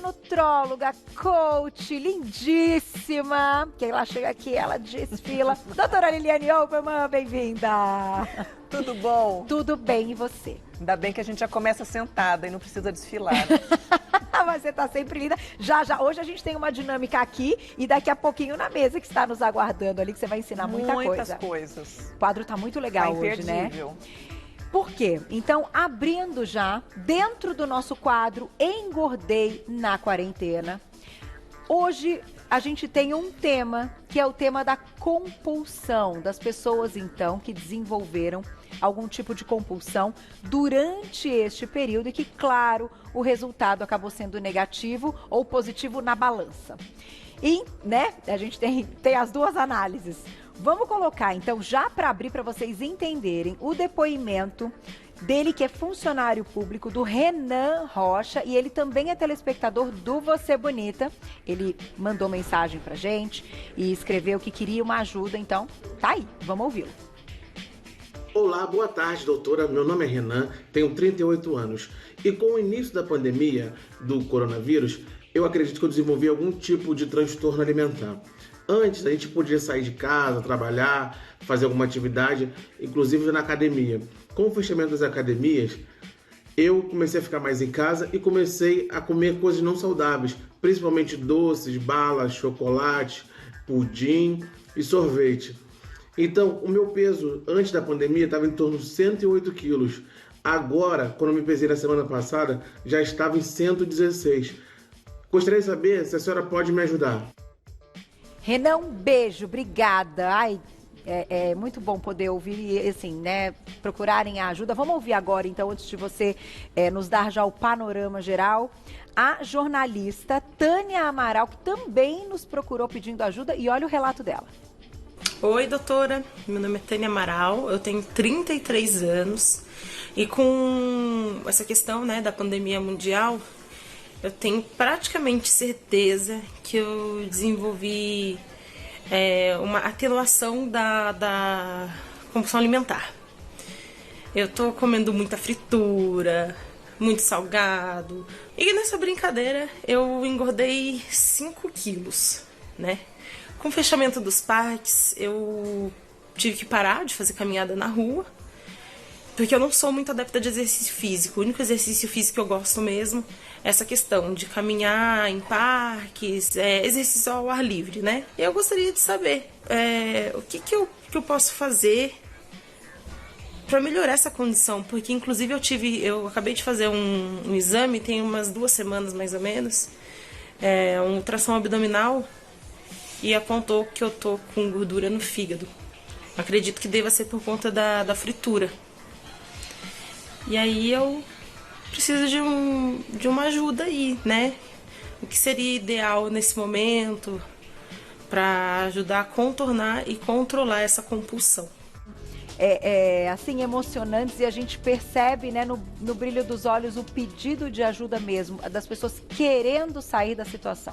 nutróloga, coach, lindíssima, que ela chega aqui, ela desfila. Doutora Liliane Oberman, bem-vinda! Tudo bom? Tudo bem, e você? Ainda bem que a gente já começa sentada e não precisa desfilar. Mas você tá sempre linda. Já, hoje a gente tem uma dinâmica aqui e daqui a pouquinho na mesa que está nos aguardando ali, que você vai ensinar Muitas coisas. O quadro tá muito legal tá hoje, né? imperdível. Por quê? Então, abrindo já, dentro do nosso quadro Engordei na Quarentena, hoje a gente tem um tema, que é o tema da compulsão, das pessoas, então, que desenvolveram algum tipo de compulsão durante este período e que, claro, o resultado acabou sendo negativo ou positivo na balança. E, né, a gente tem as duas análises. Vamos colocar, então, já para abrir para vocês entenderem o depoimento dele, que é funcionário público, do Renan Rocha, e ele também é telespectador do Você Bonita. Ele mandou mensagem pra gente e escreveu que queria uma ajuda, então tá aí, vamos ouvi-lo. Olá, boa tarde, doutora. Meu nome é Renan, tenho 38 anos. E com o início da pandemia do coronavírus, eu acredito que eu desenvolvi algum tipo de transtorno alimentar. Antes, a gente podia sair de casa, trabalhar, fazer alguma atividade, inclusive na academia. Com o fechamento das academias, eu comecei a ficar mais em casa e comecei a comer coisas não saudáveis, principalmente doces, balas, chocolate, pudim e sorvete. Então, o meu peso antes da pandemia estava em torno de 108 quilos. Agora, quando eu me pesei na semana passada, já estava em 116. Gostaria de saber se a senhora pode me ajudar. Renan, um beijo, obrigada. Ai, é muito bom poder ouvir, assim, né, procurarem a ajuda. Vamos ouvir agora, então, antes de você nos dar já o panorama geral, a jornalista Tânia Amaral, que também nos procurou pedindo ajuda, e olha o relato dela. Oi, doutora. Meu nome é Tânia Amaral, eu tenho 33 anos e com essa questão, né, da pandemia mundial, eu tenho praticamente certeza que eu desenvolvi uma atenuação da compulsão alimentar. Eu tô comendo muita fritura, muito salgado, e nessa brincadeira eu engordei 5 quilos, né? Com o fechamento dos parques, eu tive que parar de fazer caminhada na rua, porque eu não sou muito adepta de exercício físico. O único exercício físico que eu gosto mesmo é essa questão de caminhar em parques, exercício ao ar livre, né? E eu gostaria de saber o que eu posso fazer para melhorar essa condição, porque inclusive eu acabei de fazer um exame, tem umas 2 semanas mais ou menos, um ultrassom abdominal, e apontou que eu tô com gordura no fígado. Acredito que deva ser por conta da fritura. E aí eu preciso de uma ajuda aí, né? O que seria ideal nesse momento para ajudar a contornar e controlar essa compulsão? Assim, emocionantes, e a gente percebe, né, no brilho dos olhos o pedido de ajuda mesmo, das pessoas querendo sair da situação.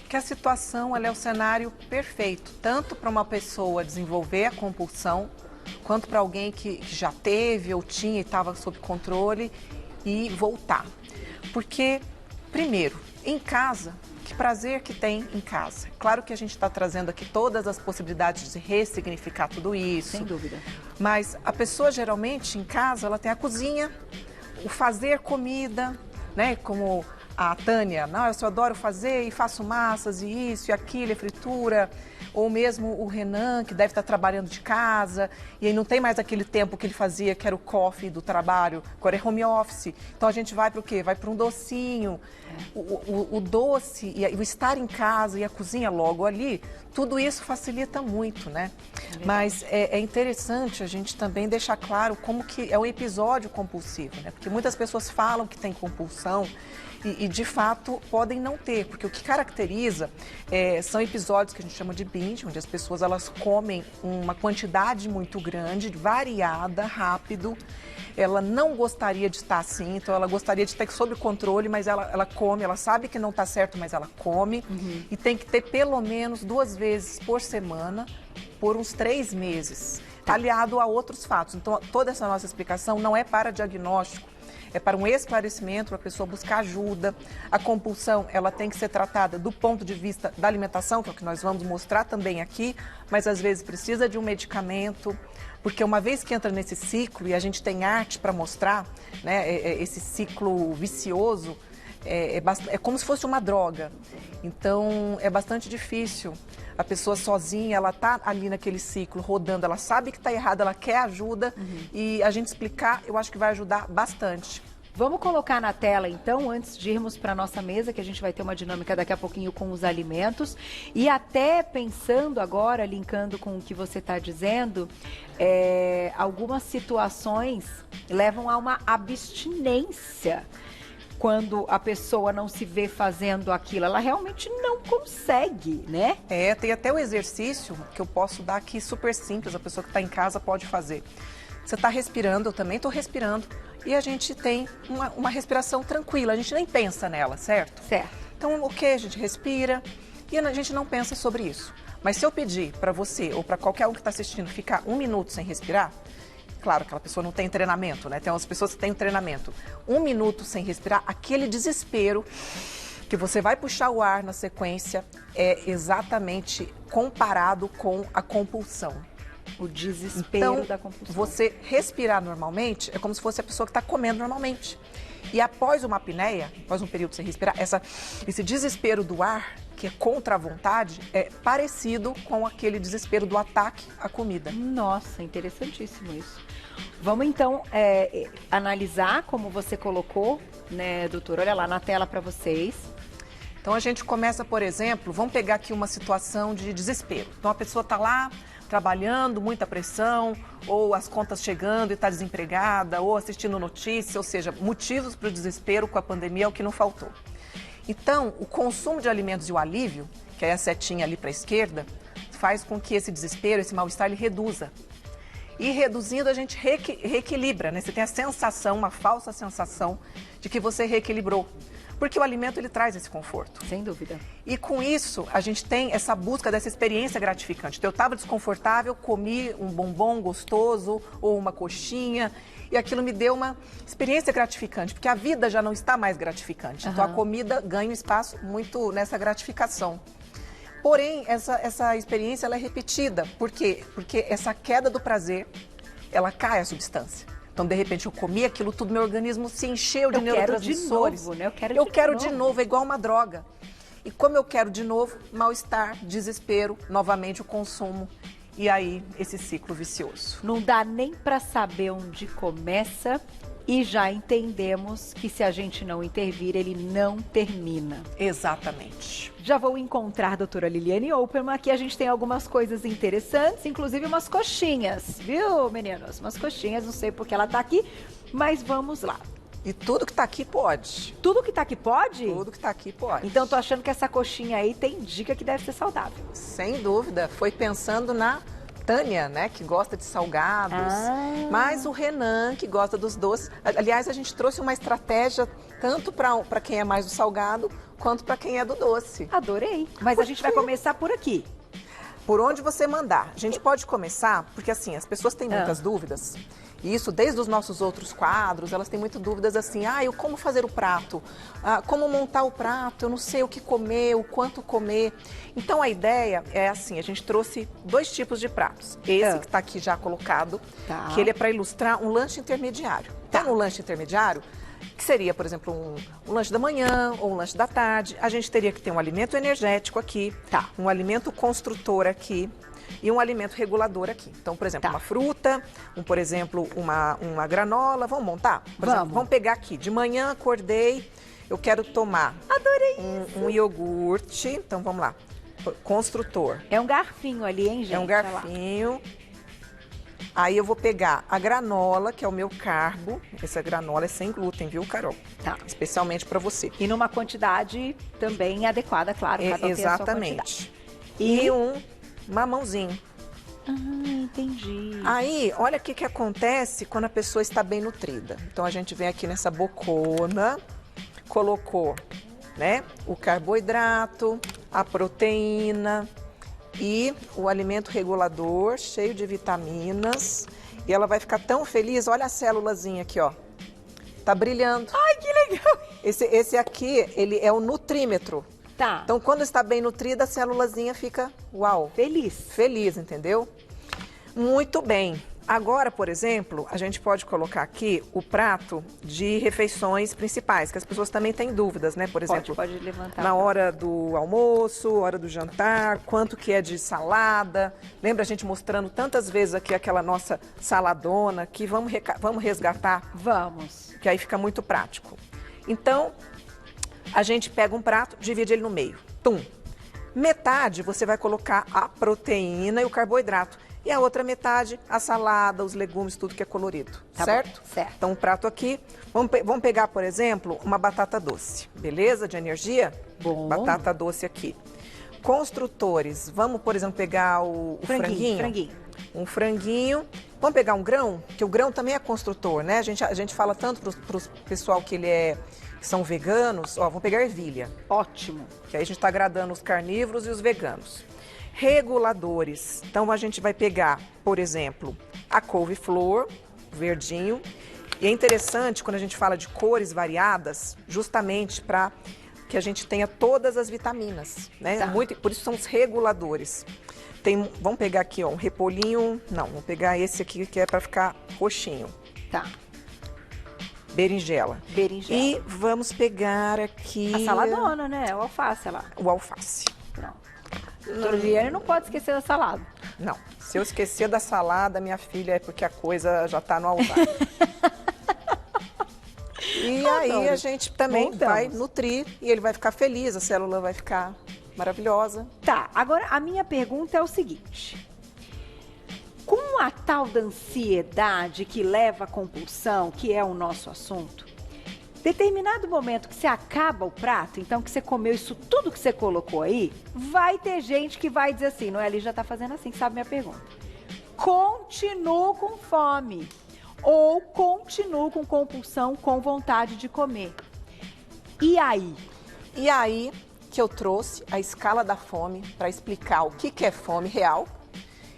Que a situação ela é o cenário perfeito, tanto para uma pessoa desenvolver a compulsão, quanto para alguém que já teve ou tinha e estava sob controle e voltar. Porque, primeiro, em casa, que prazer que tem em casa. Claro que a gente está trazendo aqui todas as possibilidades de ressignificar tudo isso. Sem dúvida. Mas a pessoa, geralmente, em casa, ela tem a cozinha, o fazer comida, né, como a Tânia, não, eu só adoro fazer e faço massas e isso e aquilo, e fritura, ou mesmo o Renan, que deve estar trabalhando de casa e aí não tem mais aquele tempo que ele fazia, que era o coffee do trabalho, agora é home office. Então a gente vai para o quê? Vai para um docinho. O doce e o estar em casa e a cozinha logo ali, tudo isso facilita muito, né? Mas é interessante a gente também deixar claro como que é um episódio compulsivo, né? Porque muitas pessoas falam que tem compulsão e de fato podem não ter, porque o que caracteriza são episódios que a gente chama de binge, onde as pessoas elas comem uma quantidade muito grande, variada, rápido. Ela não gostaria de estar assim, então ela gostaria de ter sob controle, mas ela come, ela sabe que não está certo, mas ela come. E tem que ter pelo menos 2 vezes por semana, por uns 3 meses, aliado a outros fatos. Então toda essa nossa explicação não é para diagnóstico, é para um esclarecimento, para a pessoa buscar ajuda. A compulsão, ela tem que ser tratada do ponto de vista da alimentação, que é o que nós vamos mostrar também aqui, mas às vezes precisa de um medicamento, porque uma vez que entra nesse ciclo, e a gente tem arte para mostrar, né, esse ciclo vicioso, é como se fosse uma droga. Então, é bastante difícil. A pessoa sozinha, ela está ali naquele ciclo, rodando, ela sabe que está errada, ela quer ajuda, e a gente explicar, eu acho que vai ajudar bastante. Vamos colocar na tela, então, antes de irmos para a nossa mesa, que a gente vai ter uma dinâmica daqui a pouquinho com os alimentos. E até pensando agora, linkando com o que você está dizendo, algumas situações levam a uma abstinência. Quando a pessoa não se vê fazendo aquilo, ela realmente não consegue, né? Tem até o exercício que eu posso dar aqui, super simples, a pessoa que está em casa pode fazer. Você está respirando, eu também estou respirando, e a gente tem uma respiração tranquila, a gente nem pensa nela, certo? Certo. Então, a gente respira e a gente não pensa sobre isso. Mas se eu pedir para você ou para qualquer um que está assistindo ficar 1 minuto sem respirar, claro, aquela pessoa não tem treinamento, né? Tem umas pessoas que têm treinamento. 1 minuto sem respirar, aquele desespero que você vai puxar o ar na sequência é exatamente comparado com a compulsão. O desespero então, da compulsão. Você respirar normalmente é como se fosse a pessoa que está comendo normalmente. E após uma apneia, após um período sem respirar, esse desespero do ar, que é contra a vontade, é parecido com aquele desespero do ataque à comida. Nossa, interessantíssimo isso. Vamos então analisar como você colocou, né, doutor? Olha lá na tela para vocês. Então a gente começa, por exemplo, vamos pegar aqui uma situação de desespero. Então a pessoa está lá trabalhando, muita pressão, ou as contas chegando e está desempregada, ou assistindo notícia, ou seja, motivos para o desespero com a pandemia é o que não faltou. Então, o consumo de alimentos e o alívio, que é a setinha ali para a esquerda, faz com que esse desespero, esse mal-estar, ele reduza. E reduzindo, a gente reequilibra, né? Você tem a sensação, uma falsa sensação de que você reequilibrou. Porque o alimento, ele traz esse conforto. Sem dúvida. E com isso, a gente tem essa busca dessa experiência gratificante. Então, eu estava desconfortável, comi um bombom gostoso ou uma coxinha, e aquilo me deu uma experiência gratificante, porque a vida já não está mais gratificante. Então, a comida ganha um espaço muito nessa gratificação. Porém, essa experiência ela é repetida. Por quê? Porque essa queda do prazer, ela cai a substância. Então, de repente, eu comi aquilo tudo, meu organismo se encheu de neurotransmissores. De novo, né? Eu quero de novo, é igual uma droga. E como eu quero de novo, mal-estar, desespero, novamente o consumo. E aí, esse ciclo vicioso. Não dá nem para saber onde começa e já entendemos que se a gente não intervir, ele não termina. Exatamente. Já vou encontrar a doutora Liliane Opperman, aqui a gente tem algumas coisas interessantes, inclusive umas coxinhas, viu, meninos? Umas coxinhas, não sei porque ela tá aqui, mas vamos lá. E tudo que tá aqui pode. Tudo que tá aqui pode? Tudo que tá aqui pode. Então tô achando que essa coxinha aí tem dica que deve ser saudável. Sem dúvida. Foi pensando na Tânia, né, que gosta de salgados, mas o Renan, que gosta dos doces. Aliás, a gente trouxe uma estratégia tanto para quem é mais do salgado, quanto para quem é do doce. Adorei. Mas a gente vai começar por aqui. Por onde você mandar. A gente pode começar, porque assim, as pessoas têm muitas dúvidas. E isso desde os nossos outros quadros, elas têm muitas dúvidas assim, eu como fazer o prato? Como montar o prato? Eu não sei o que comer, o quanto comer. Então a ideia é assim, a gente trouxe 2 tipos de pratos. Esse que está aqui já colocado, que ele é para ilustrar um lanche intermediário. Então no lanche intermediário, que seria, por exemplo, um lanche da manhã ou um lanche da tarde, a gente teria que ter um alimento energético aqui, um alimento construtor aqui, e um alimento regulador aqui. Então, por exemplo, uma fruta, por exemplo, uma granola. Vamos montar? Por exemplo, vamos pegar aqui. De manhã, acordei, eu quero tomar um iogurte. Então, vamos lá. Construtor. É um garfinho ali, hein, gente? É um garfinho. Aí eu vou pegar a granola, que é o meu carbo. Essa granola é sem glúten, viu, Carol? Tá. Especialmente para você. E numa quantidade também adequada, claro. Cada exatamente. E um mamãozinho. Entendi. Aí, olha o que acontece quando a pessoa está bem nutrida. Então, a gente vem aqui nessa bocona, colocou, né, o carboidrato, a proteína e o alimento regulador, cheio de vitaminas. E ela vai ficar tão feliz, olha a célulazinha aqui, ó. tá brilhando. Ai, que legal! Esse aqui, ele é o nutrímetro. Tá. Então, quando está bem nutrida, a célulazinha fica, uau, Feliz. feliz, entendeu? Muito bem. Agora, por exemplo, a gente pode colocar aqui o prato de refeições principais, que as pessoas também têm dúvidas, né? Por exemplo, Pode levantar. na hora do almoço, hora do jantar, quanto que é de salada. Lembra a gente mostrando tantas vezes aqui aquela nossa saladona, que vamos resgatar, Vamos. que aí fica muito prático. Então, a gente pega um prato, divide ele no meio. Tum! Metade você vai colocar a proteína e o carboidrato. E a outra metade, a salada, os legumes, tudo que é colorido, Tá certo? bom, certo. Então, um prato aqui, vamos pegar, por exemplo, uma batata doce, beleza? De energia? Bom. Batata doce aqui. Construtores, vamos, por exemplo, pegar o franguinho. Um franguinho. Vamos pegar um grão, que o grão também é construtor, né? A gente fala tanto para o pessoal que são veganos, ó, vamos pegar ervilha, Ótimo. que aí a gente está agradando os carnívoros e os veganos. Reguladores. Então, a gente vai pegar, por exemplo, a couve-flor, verdinho. E é interessante quando a gente fala de cores variadas, justamente para que a gente tenha todas as vitaminas, né? Tá. Por isso são os reguladores. Vamos pegar aqui, ó, um repolhinho. Não, vamos pegar esse aqui que é para ficar roxinho. Tá. Berinjela. Berinjela. E vamos pegar aqui... A saladona, né? O alface lá. O alface. Pronto. Doutora Juliana não pode esquecer da salada. Não, se eu esquecer da salada, minha filha, é porque a coisa já está no altar. E aí a gente também Montamos. vai nutrir e ele vai ficar feliz, a célula vai ficar maravilhosa. Tá, agora a minha pergunta é o seguinte. Com a tal da ansiedade que leva à compulsão, que é o nosso assunto, determinado momento que você acaba o prato, então que você comeu isso tudo que você colocou aí, vai ter gente que vai dizer assim, Noeli já tá fazendo assim, sabe minha pergunta? Continuo com fome ou continuo com compulsão, com vontade de comer. E aí? E aí que eu trouxe a escala da fome para explicar o que é fome real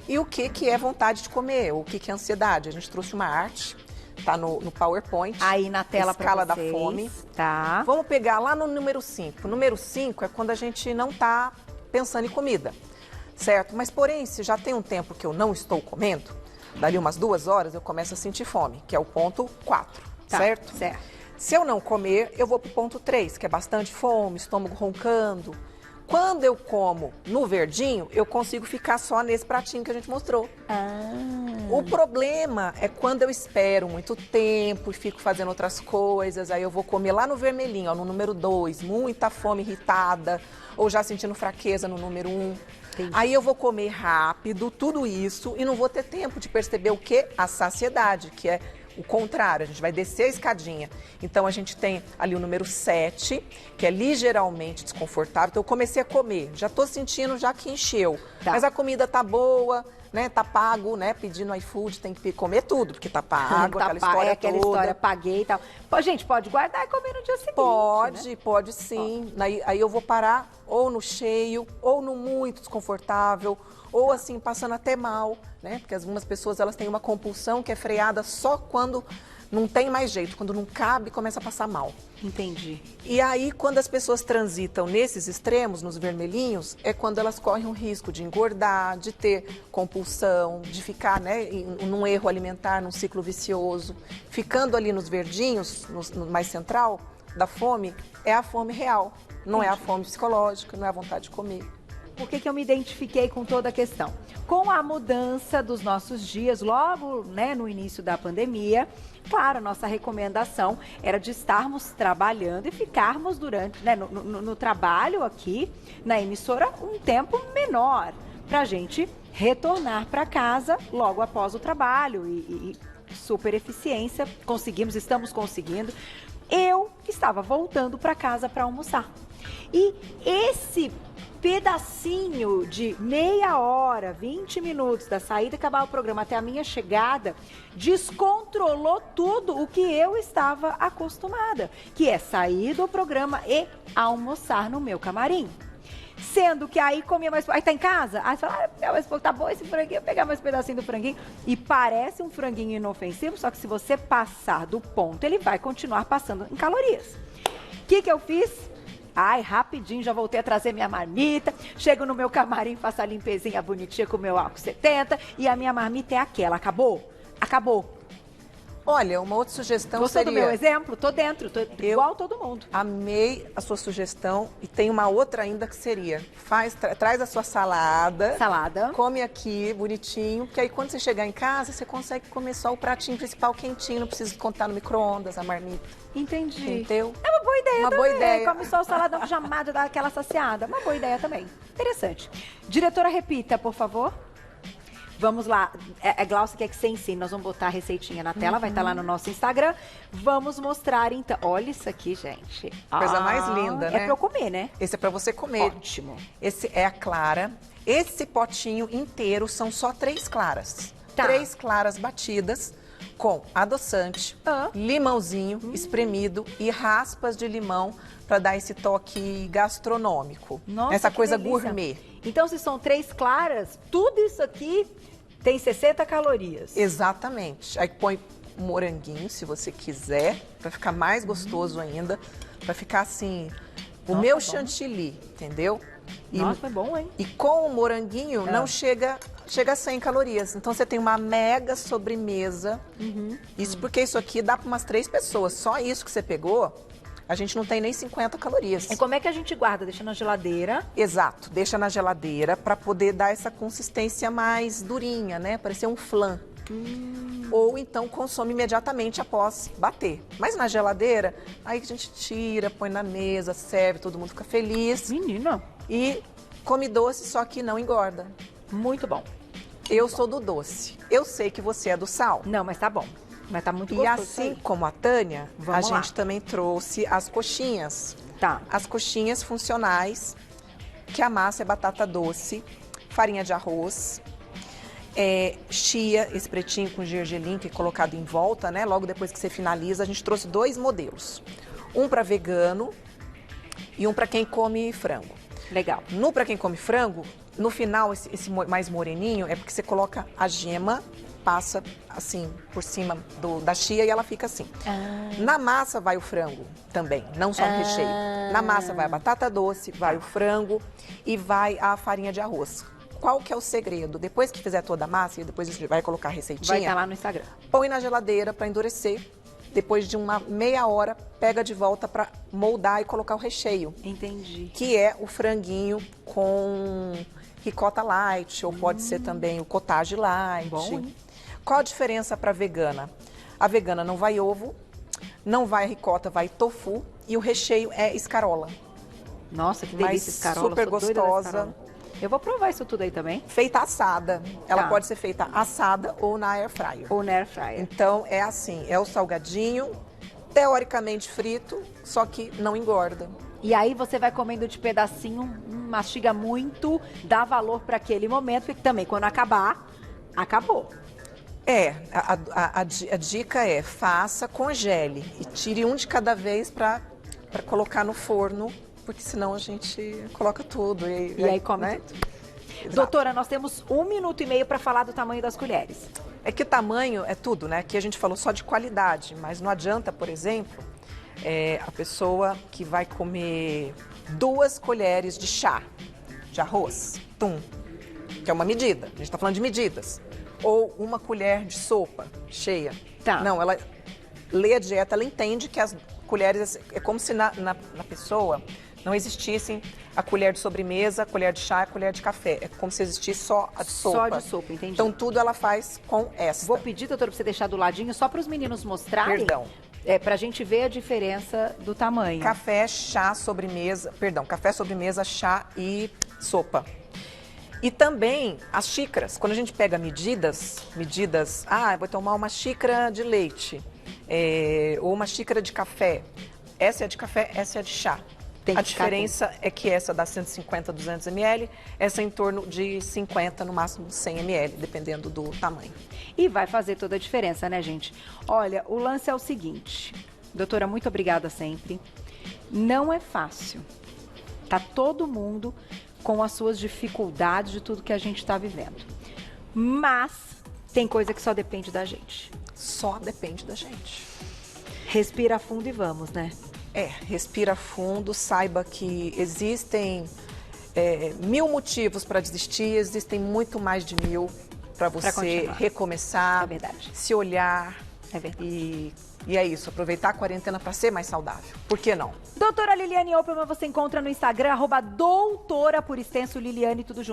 e o que é vontade de comer, o que é ansiedade. A gente trouxe uma arte. Tá no PowerPoint. Aí na tela para escala vocês. da fome. Tá. Vamos pegar lá no número 5. O número 5 é quando a gente não tá pensando em comida, certo? Mas, porém, se já tem um tempo que eu não estou comendo, dali umas 2 horas eu começo a sentir fome, que é o ponto 4, Tá, certo? certo. Se eu não comer, eu vou pro ponto 3, que é bastante fome, estômago roncando. Quando eu como no verdinho, eu consigo ficar só nesse pratinho que a gente mostrou. O problema é quando eu espero muito tempo e fico fazendo outras coisas, aí eu vou comer lá no vermelhinho, ó, no número 2, muita fome irritada, ou já sentindo fraqueza no número 1. Aí eu vou comer rápido tudo isso e não vou ter tempo de perceber o que? A saciedade, que é o contrário, a gente vai descer a escadinha. Então, a gente tem ali o número 7, que é ligeiramente desconfortável. Então, eu comecei a comer, já tô sentindo já que encheu. Tá. Mas a comida tá boa, né? Tá pago, né? Pedindo iFood, tem que comer tudo, porque tá pago, Tá aquela pa- história é aquela toda. história, paguei e tal. Pô, gente, pode guardar e comer no dia seguinte, Pode, né? pode sim. Aí eu vou parar ou no cheio, ou no muito desconfortável, ou assim, passando até mal, né? Porque algumas pessoas, elas têm uma compulsão que é freada só quando não tem mais jeito, quando não cabe, começa a passar mal. Entendi. E aí, quando as pessoas transitam nesses extremos, nos vermelhinhos, é quando elas correm um risco de engordar, de ter compulsão, de ficar, né, num erro alimentar, num ciclo vicioso. Ficando ali nos verdinhos, no mais central da fome, é a fome real. Não é a fome psicológica, não é a vontade de comer. Por que eu me identifiquei com toda a questão? Com a mudança dos nossos dias, logo, né, no início da pandemia, claro, a nossa recomendação era de estarmos trabalhando e ficarmos durante, né, no trabalho aqui, na emissora, um tempo menor, para a gente retornar para casa logo após o trabalho e super eficiência, estamos conseguindo. Eu estava voltando para casa para almoçar. E esse pedacinho de meia hora, 20 minutos da saída, acabar o programa até a minha chegada, descontrolou tudo o que eu estava acostumada, que é sair do programa e almoçar no meu camarim. Sendo que aí comia mais... Aí tá em casa, aí você fala, mas pô, tá bom esse franguinho, vou pegar mais um pedacinho do franguinho. E parece um franguinho inofensivo, só que se você passar do ponto, ele vai continuar passando em calorias. O que eu fiz? Ai, rapidinho, já voltei a trazer minha marmita. Chego no meu camarim, faço a limpezinha bonitinha com o meu álcool 70. E a minha marmita é aquela. Acabou? Acabou. Olha, uma outra sugestão Gostou seria... do meu exemplo? Tô dentro, tô igual todo mundo. Amei a sua sugestão e tem uma outra ainda que seria, traz a sua salada, come aqui bonitinho, que aí quando você chegar em casa, você consegue comer só o pratinho principal quentinho, não precisa contar no micro-ondas, a marmita. Entendi. Entendeu? É uma boa ideia Uma também. boa ideia. Come só o saladão que jamais dá aquela saciada. Uma boa ideia também. Interessante. Diretora, repita, por favor. Vamos lá, Glaucia quer que você ensine, nós vamos botar a receitinha na tela, vai estar lá no nosso Instagram. Vamos mostrar então, olha isso aqui, gente. Coisa mais linda, né? É pra eu comer, né? Esse é pra você comer. Ótimo. Esse é a clara. Esse potinho inteiro são só 3 claras. Tá. 3 claras batidas com adoçante, limãozinho espremido e raspas de limão para dar esse toque gastronômico. Nossa, essa que coisa delícia. gourmet. Então, se são 3 claras, tudo isso aqui tem 60 calorias. Exatamente. Aí põe um moranguinho, se você quiser, para ficar mais gostoso ainda, para ficar assim, o meu chantilly, entendeu? Nossa, foi bom, hein? E com o moranguinho não chega a 100 calorias. Então você tem uma mega sobremesa. Isso porque isso aqui dá para umas 3 pessoas. Só isso que você pegou, a gente não tem nem 50 calorias. E como é que a gente guarda? Deixa na geladeira? Exato, deixa na geladeira para poder dar essa consistência mais durinha, né? Parecer um flan. Ou então consome imediatamente após bater. Mas na geladeira, aí a gente tira, põe na mesa, serve, todo mundo fica feliz. Menina. E come doce, só que não engorda. Muito bom. Eu sou do doce. Eu sei que você é do sal. Não, mas tá bom. Mas tá muito E gostoso. assim como a Tânia, Vamos a lá. gente também trouxe as coxinhas. Tá. As coxinhas funcionais, que a massa é batata doce, farinha de arroz, chia, esse pretinho com gergelim que é colocado em volta, né? Logo depois que você finaliza, a gente trouxe 2 modelos. Um para vegano e um para quem come frango. Legal. No para quem come frango, no final, esse mais moreninho é porque você coloca a gema, passa assim por cima da chia e ela fica assim. Na massa vai o frango também, não só o recheio. Na massa vai a batata doce, vai o frango e vai a farinha de arroz. Qual que é o segredo? Depois que fizer toda a massa, e depois a gente vai colocar a receitinha. Vai estar lá no Instagram. Põe na geladeira para endurecer. Depois de uma meia hora, pega de volta para moldar e colocar o recheio. Entendi. Que é o franguinho com ricota light, ou pode ser também o cottage light. Bom, hein? Qual a diferença para vegana? A vegana não vai ovo, não vai ricota, vai tofu e o recheio é escarola. Nossa, que Mas delícia esse carola. super sou doida da gostosa. escarola. Eu vou provar isso tudo aí também. Feita assada. Ela Tá. pode ser feita assada ou na air fryer. Ou na air fryer. Então é assim, é o salgadinho, teoricamente frito, só que não engorda. E aí você vai comendo de pedacinho, mastiga muito, dá valor para aquele momento, porque também quando acabar, acabou. A dica é faça, congele e tire um de cada vez para colocar no forno, porque senão a gente coloca tudo. E aí come né? tudo. Exato. Doutora, nós temos 1 minuto e meio para falar do tamanho das colheres. É que tamanho é tudo, né? Aqui a gente falou só de qualidade, mas não adianta, por exemplo, a pessoa que vai comer 2 colheres de chá de arroz, que é uma medida, a gente está falando de medidas. Ou 1 colher de sopa cheia. Tá. Não, ela lê a dieta, ela entende que as colheres, é como se na pessoa não existissem a colher de sobremesa, a colher de chá, a colher de café. É como se existisse só a de sopa. Só de sopa, entendi. Então tudo ela faz com essa. Vou pedir, doutora, para você deixar do ladinho, só para os meninos mostrarem. Perdão. Para a gente ver a diferença do tamanho. Café, chá, sobremesa, café, sobremesa, chá e sopa. E também as xícaras. Quando a gente pega medidas, eu vou tomar uma xícara de leite, ou uma xícara de café. Essa é de café, essa é de chá. Tem A que ficar diferença é que essa dá 150, 200 ml, essa é em torno de 50, no máximo 100 ml, dependendo do tamanho. E vai fazer toda a diferença, né, gente? Olha, o lance é o seguinte. Doutora, muito obrigada sempre. Não é fácil, Tá todo mundo com as suas dificuldades de tudo que a gente está vivendo. Mas tem coisa que só depende da gente. Só depende da gente. Respira fundo e vamos, né? Respira fundo, saiba que existem 1000 motivos para desistir, existem muito mais de 1000 para você continuar. recomeçar, É verdade. se olhar. É verdade. E é isso, aproveitar a quarentena para ser mais saudável. Por que não? Doutora Liliane Opelman, você encontra no Instagram, @doutora por extenso Liliane, tudo junto.